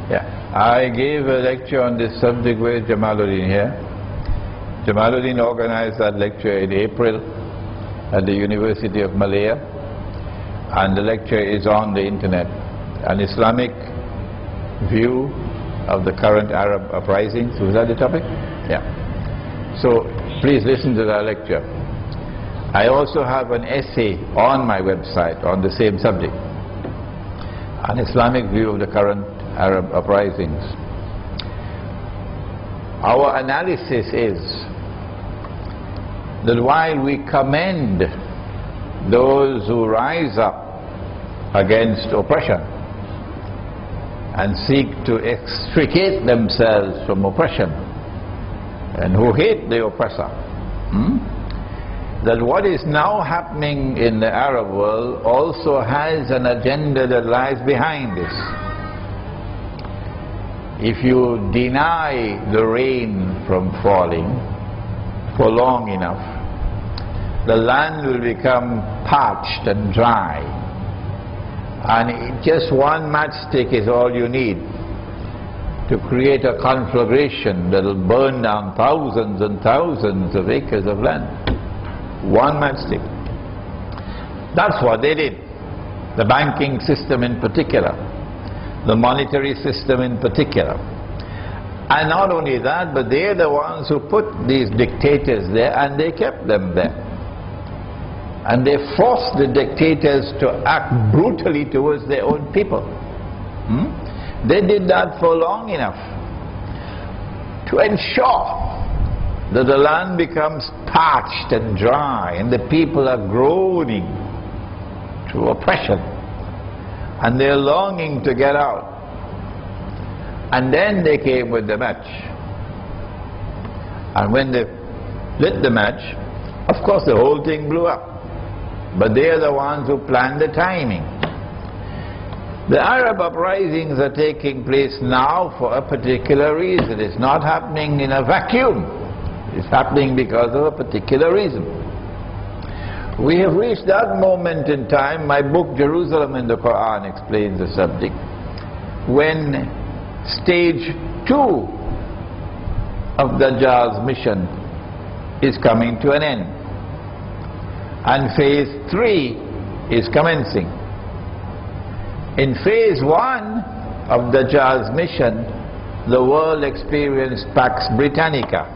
Yeah, I gave a lecture on this subject with Jamaluddin here. Jamaluddin organized that lecture in April at the University of Malaya, and the lecture is on the internet. An Islamic view of the current Arab uprisings. Was that the topic? Yeah. So please listen to that lecture. I also have an essay on my website on the same subject, an Islamic view of the current Arab uprisings. Our analysis is that while we commend those who rise up against oppression and seek to extricate themselves from oppression and who hate the oppressor, that what is now happening in the Arab world also has an agenda that lies behind this. If you deny the rain from falling for long enough, the land will become parched and dry, and just one matchstick is all you need to create a conflagration that will burn down thousands and thousands of acres of land. One matchstick. That's what they did. The banking system in particular, the monetary system in particular. And not only that, but they're the ones who put these dictators there, and they kept them there. And they forced the dictators to act brutally towards their own people. They did that for long enough to ensure that the land becomes parched and dry, and the people are groaning through oppression, and they're longing to get out. And then they came with the match. And when they lit the match, of course the whole thing blew up. But they're the ones who planned the timing. The Arab uprisings are taking place now for a particular reason. It's not happening in a vacuum. It's happening because of a particular reason. We have reached that moment in time. My book Jerusalem in the Quran explains the subject, when stage 2 of Dajjal's mission is coming to an end, and phase 3 is commencing. In phase 1 of Dajjal's mission, the world experienced Pax Britannica,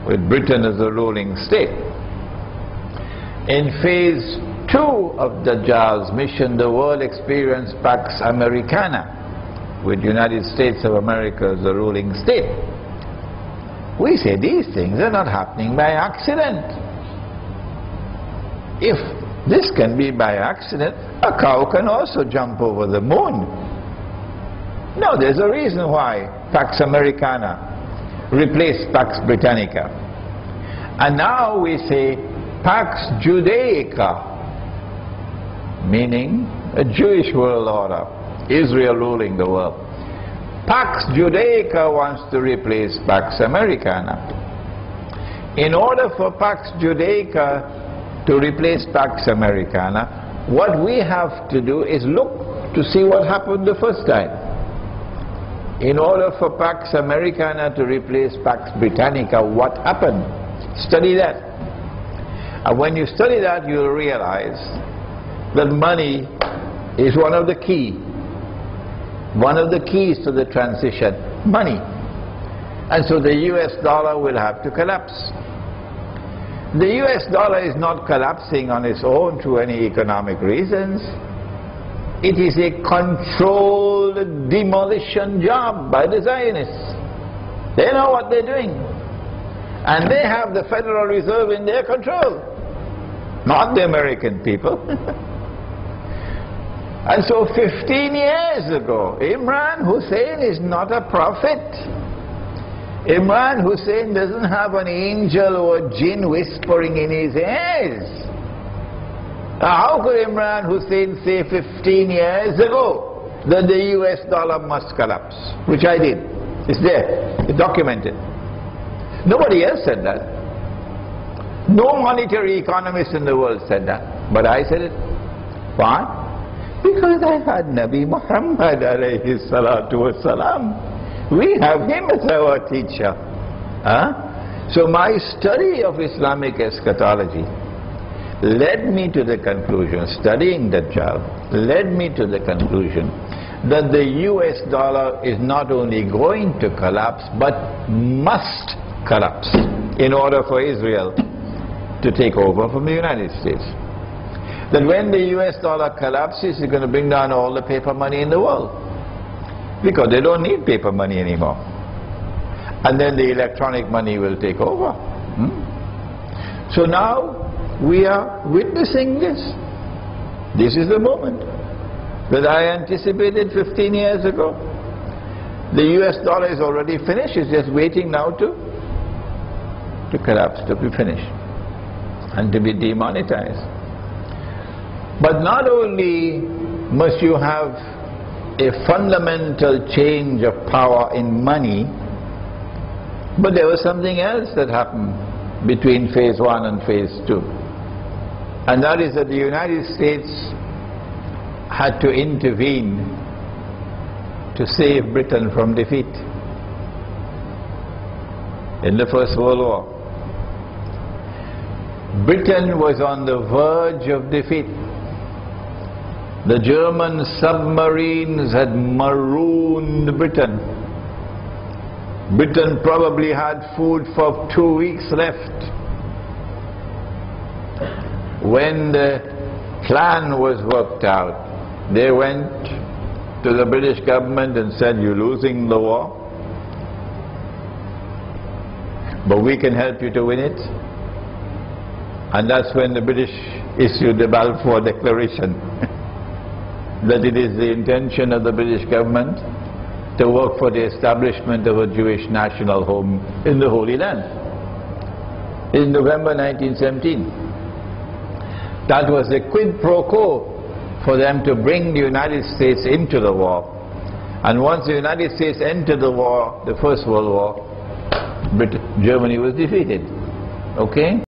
with Britain as the ruling state. In phase 2 of Dajjal's mission, the world experienced Pax Americana, with United States of America as the ruling state. We say these things are not happening by accident. If this can be by accident, a cow can also jump over the moon. No, there's a reason why Pax Americana replaced Pax Britannica. And now we say Pax Judaica, meaning a Jewish world order, Israel ruling the world. Pax Judaica wants to replace Pax Americana. In order for Pax Judaica to replace Pax Americana, what we have to do is look to see what happened the first time. In order for Pax Americana to replace Pax Britannica, what happened? Study that. And when you study that, you'll realize that money is one of the keys to the transition. Money. And so the US dollar will have to collapse. The US dollar is not collapsing on its own through any economic reasons. It is a controlled demolition job by the Zionists. They know what they're doing. And they have the Federal Reserve in their control, not the American people. And so 15 years ago, Imran Hosein is not a prophet. Imran Hosein doesn't have an angel or jinn whispering in his ears. How could Imran Hosein say 15 years ago that the US dollar must collapse? Which I did. It's there. It's documented. Nobody else said that. No monetary economist in the world said that. But I said it. Why? Because I had Nabi Muhammad alayhi salatu wasalam. We have him as our teacher. So my study of Islamic eschatology led me to the conclusion, studying Dajjal, led me to the conclusion that the US dollar is not only going to collapse, but must collapse in order for Israel to take over from the United States. That when the US dollar collapses, it's going to bring down all the paper money in the world, because they don't need paper money anymore. And then the electronic money will take over. So now we are witnessing this. This is the moment that I anticipated 15 years ago. The US dollar is already finished, it's just waiting now to collapse, to be finished and to be demonetized. But not only must you have a fundamental change of power in money, but there was something else that happened between phase 1 and phase 2. And that is that the United States had to intervene to save Britain from defeat in the First World War. Britain was on the verge of defeat. The German submarines had marooned Britain. Britain probably had food for 2 weeks left. When the plan was worked out, they went to the British government and said, "You're losing the war, but we can help you to win it." And that's when the British issued the Balfour Declaration that it is the intention of the British government to work for the establishment of a Jewish national home in the Holy Land. In November 1917. That was the quid pro quo for them to bring the United States into the war. And once the United States entered the war, the First World War, Germany was defeated. Okay?